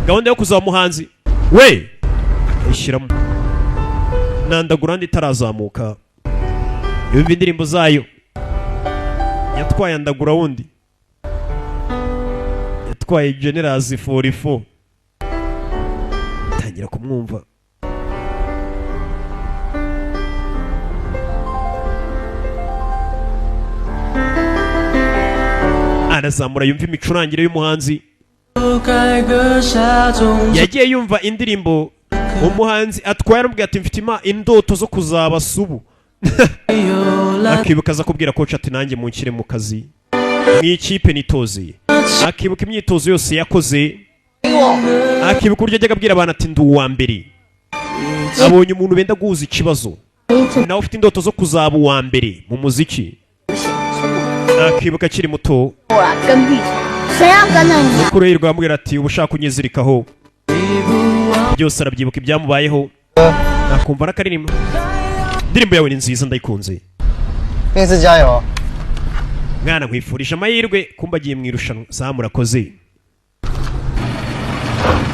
A: gahunda yo kuzaba umuhanzi. We ayishyiramo. Nandagura ndi tarazamuka. Yumva indirimbo zayo. Yatwaye andagura wundi. Yatwaye Generals 44. Tangira kumwumva. Arazamura yumva imicurangire y'umuhanzi. Yagiye yumva indirimbo umuhanzi atwaye arambwira ati mfite indoto zo kuzaba subu. Akibuka aza kubwira coach ati nanjye munshyire mu kazi mu ikipe nitoze. Akibuka imyitozo yose yakoze. Akibuka uburyo ajyaga abwira abantu ati ndi uwa mbere. Abonye umuntu benda guhuza ikibazo. Nawe ufite indoto zo kuzaba uwa mbere mu muziki. akibuka akiri muto
C: 我啊，跟屁虫，谁要跟着你啊？
A: mukuru we rwamubwira ati uba ushaka kunyizirikaho byose arabyibuka ibyamubayeho nakumva n'akaririmbo indirimbo yawe ni nziza ndayikunze
B: 面试加油！
A: mwana nkwifurije amahirwe kumba agiye mu irushanwa saa murakoze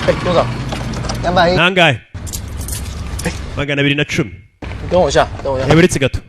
B: 哎，多少？210。
A: nangahe 210
B: 你等我一下，等我一下。
A: uretse gato